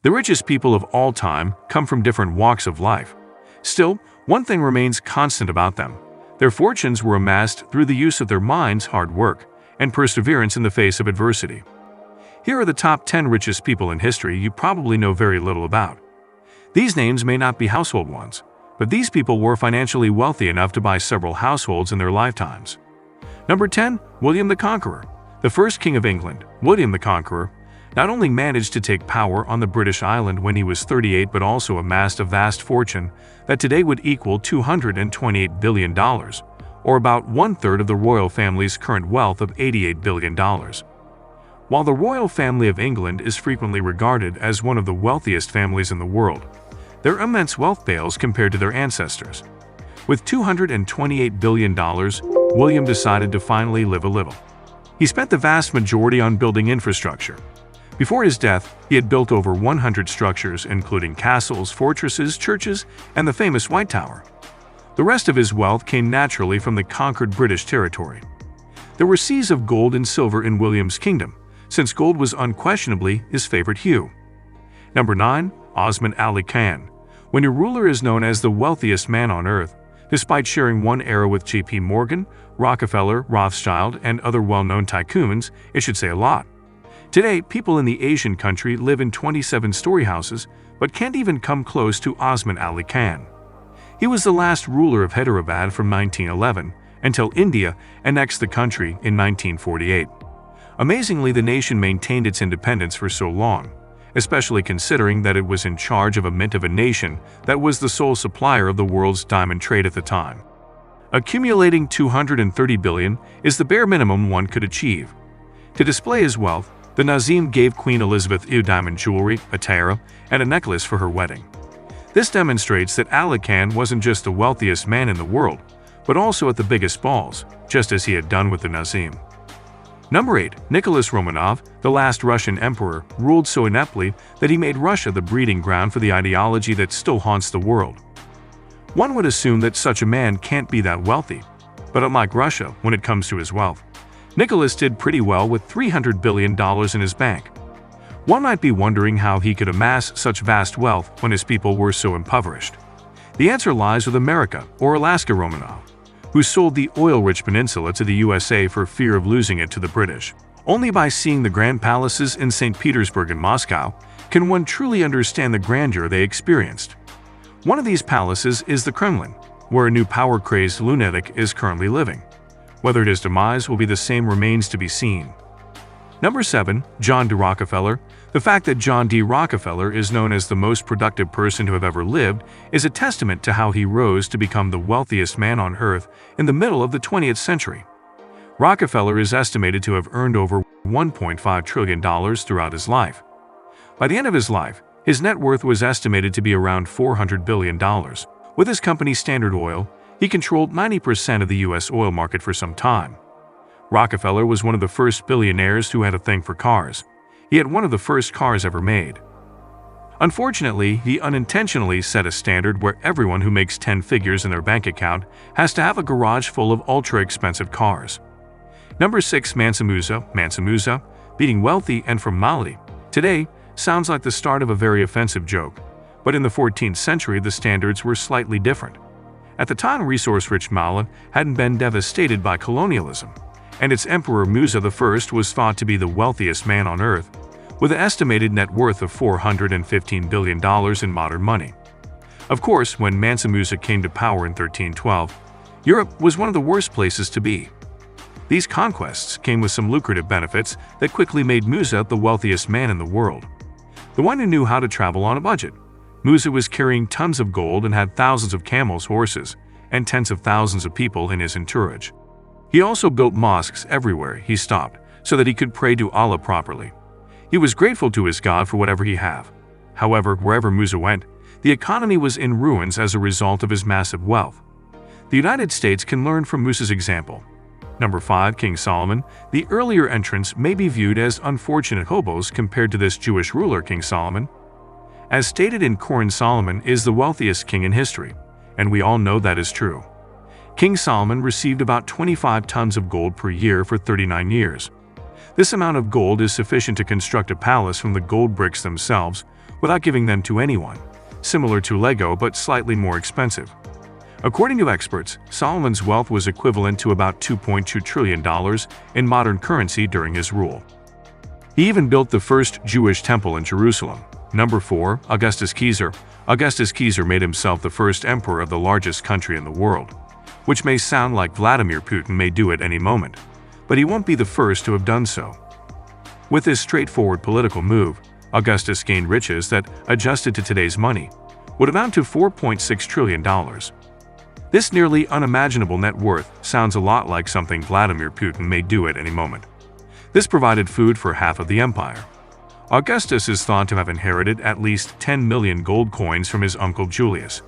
The richest people of all time come from different walks of life. Still, one thing remains constant about them. Their fortunes were amassed through the use of their minds, hard work, and perseverance in the face of adversity. Here are the top 10 richest people in history you probably know very little about. These names may not be household ones, but these people were financially wealthy enough to buy several households in their lifetimes. Number 10. William the Conqueror. The first king of England, William the Conqueror, not only managed to take power on the British island when he was 38 but also amassed a vast fortune that today would equal $228 billion, or about one-third of the royal family's current wealth of $88 billion. While the royal family of England is frequently regarded as one of the wealthiest families in the world, their immense wealth pales compared to their ancestors. With $228 billion, William decided to finally live a little. He spent the vast majority on building infrastructure. Before his death, he had built over 100 structures, including castles, fortresses, churches, and the famous White Tower. The rest of his wealth came naturally from the conquered British territory. There were seas of gold and silver in William's kingdom, since gold was unquestionably his favorite hue. Number 9. Osman Ali Khan. When your ruler is known as the wealthiest man on earth, despite sharing one era with J.P. Morgan, Rockefeller, Rothschild, and other well-known tycoons, it should say a lot. Today, people in the Asian country live in 27-story houses, but can't even come close to Osman Ali Khan. He was the last ruler of Hyderabad from 1911 until India annexed the country in 1948. Amazingly, the nation maintained its independence for so long, especially considering that it was in charge of a mint of a nation that was the sole supplier of the world's diamond trade at the time. Accumulating $230 billion is the bare minimum one could achieve. To display his wealth, the Nazim gave Queen Elizabeth diamond jewelry, a tiara, and a necklace for her wedding. This demonstrates that Ali Khan wasn't just the wealthiest man in the world, but also at the biggest balls, just as he had done with the Nazim. Number 8. Nicholas Romanov, the last Russian emperor, ruled so ineptly that he made Russia the breeding ground for the ideology that still haunts the world. One would assume that such a man can't be that wealthy, but unlike Russia when it comes to his wealth, Nicholas did pretty well with $300 billion in his bank. One might be wondering how he could amass such vast wealth when his people were so impoverished. The answer lies with America, or Alaska Romanov, who sold the oil-rich peninsula to the USA for fear of losing it to the British. Only by seeing the grand palaces in St. Petersburg and Moscow can one truly understand the grandeur they experienced. One of these palaces is the Kremlin, where a new power-crazed lunatic is currently living. Whether his demise will be the same remains to be seen. Number 7. John D. Rockefeller. The fact that John D. Rockefeller is known as the most productive person to have ever lived is a testament to how he rose to become the wealthiest man on earth in the middle of the 20th century. Rockefeller is estimated to have earned over $1.5 trillion throughout his life. By the end of his life, his net worth was estimated to be around $400 billion. With his company Standard Oil, he controlled 90% of the U.S. oil market for some time. Rockefeller was one of the first billionaires who had a thing for cars. He had one of the first cars ever made. Unfortunately, he unintentionally set a standard where everyone who makes 10 figures in their bank account has to have a garage full of ultra-expensive cars. Number 6. Mansa Musa. Mansa Musa, being wealthy and from Mali, today sounds like the start of a very offensive joke, but in the 14th century the standards were slightly different. At the time, resource-rich Mali hadn't been devastated by colonialism, and its emperor Musa I was thought to be the wealthiest man on earth, with an estimated net worth of $415 billion in modern money. Of course, when Mansa Musa came to power in 1312, Europe was one of the worst places to be. These conquests came with some lucrative benefits that quickly made Musa the wealthiest man in the world. The one who knew how to travel on a budget. Musa was carrying tons of gold and had thousands of camels, horses, and tens of thousands of people in his entourage. He also built mosques everywhere he stopped so that he could pray to Allah properly. He was grateful to his God for whatever he had. However, wherever Musa went, the economy was in ruins as a result of his massive wealth. The United States can learn from Musa's example. Number 5. King Solomon. The earlier entrants may be viewed as unfortunate hobos compared to this Jewish ruler, King Solomon. As stated in Quran, Solomon is the wealthiest king in history, and we all know that is true. King Solomon received about 25 tons of gold per year for 39 years. This amount of gold is sufficient to construct a palace from the gold bricks themselves, without giving them to anyone, similar to Lego but slightly more expensive. According to experts, Solomon's wealth was equivalent to about $2.2 trillion in modern currency during his rule. He even built the first Jewish temple in Jerusalem. Number 4. Augustus Caesar. Augustus Caesar made himself the first emperor of the largest country in the world, which may sound like Vladimir Putin may do at any moment, but he won't be the first to have done so. With this straightforward political move, Augustus gained riches that, adjusted to today's money, would amount to $4.6 trillion. This nearly unimaginable net worth sounds a lot like something Vladimir Putin may do at any moment. This provided food for half of the empire. Augustus is thought to have inherited at least 10 million gold coins from his uncle Julius,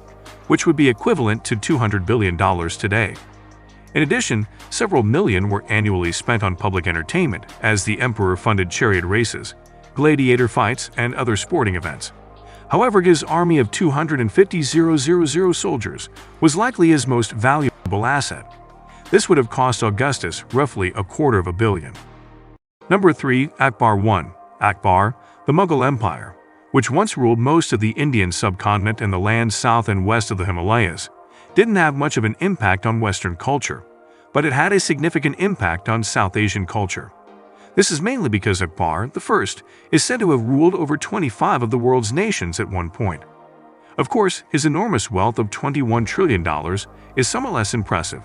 which would be equivalent to $200 billion today. In addition, several million were annually spent on public entertainment as the emperor funded chariot races, gladiator fights, and other sporting events. However, his army of 250,000 soldiers was likely his most valuable asset. This would have cost Augustus roughly $250 million. Number 3. Akbar I. Akbar, the Mughal Empire, which once ruled most of the Indian subcontinent and the lands south and west of the Himalayas, didn't have much of an impact on Western culture, but it had a significant impact on South Asian culture. This is mainly because Akbar I is said to have ruled over 25 of the world's nations at one point. Of course, his enormous wealth of $21 trillion is somewhat less impressive.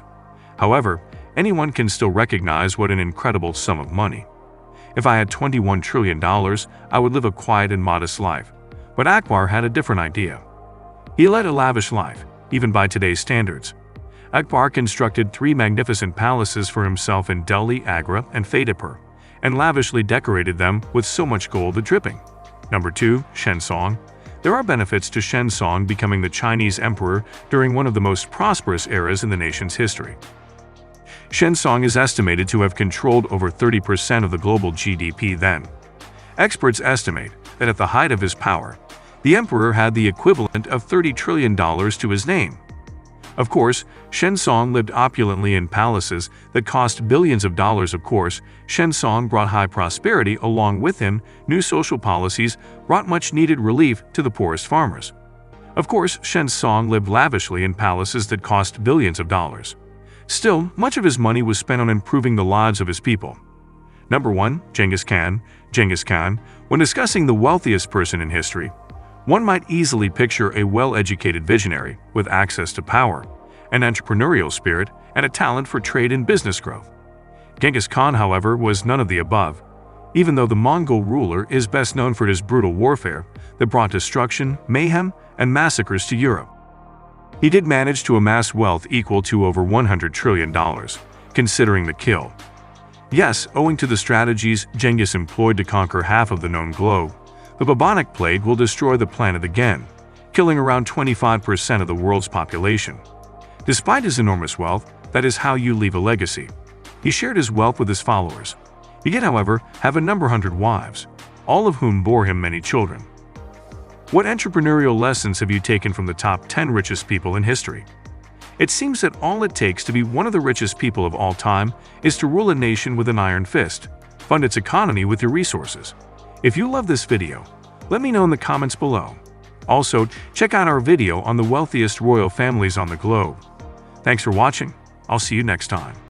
However, anyone can still recognize what an incredible sum of money. If I had $21 trillion, I would live a quiet and modest life. But Akbar had a different idea. He led a lavish life, even by today's standards. Akbar constructed 3 magnificent palaces for himself in Delhi, Agra, and Fatehpur, and lavishly decorated them with so much gold that dripping. Number 2. Shenzong. There are benefits to Shenzong becoming the Chinese emperor during one of the most prosperous eras in the nation's history. Shenzong is estimated to have controlled over 30% of the global GDP then. Experts estimate that at the height of his power, the emperor had the equivalent of $30 trillion to his name. Of course, Shenzong lived opulently in palaces that cost billions of dollars. Of course, Shenzong brought high prosperity along with him. New social policies brought much-needed relief to the poorest farmers. Of course, Shenzong lived lavishly in palaces that cost billions of dollars. Still, much of his money was spent on improving the lives of his people. Number 1. Genghis Khan. Genghis Khan. When discussing the wealthiest person in history, one might easily picture a well-educated visionary with access to power, an entrepreneurial spirit, and a talent for trade and business growth. Genghis Khan, however, was none of the above. Even though the Mongol ruler is best known for his brutal warfare that brought destruction, mayhem, and massacres to Europe, he did manage to amass wealth equal to over $100 trillion, considering the kill. Yes, owing to the strategies Genghis employed to conquer half of the known globe, the bubonic plague will destroy the planet again, killing around 25% of the world's population. Despite his enormous wealth, that is how you leave a legacy. He shared his wealth with his followers. He did, however, have a number 100 wives, all of whom bore him many children. What entrepreneurial lessons have you taken from the top 10 richest people in history? It seems that all it takes to be one of the richest people of all time is to rule a nation with an iron fist, fund its economy with your resources. If you love this video, let me know in the comments below. Also, check out our video on the wealthiest royal families on the globe. Thanks for watching. I'll see you next time.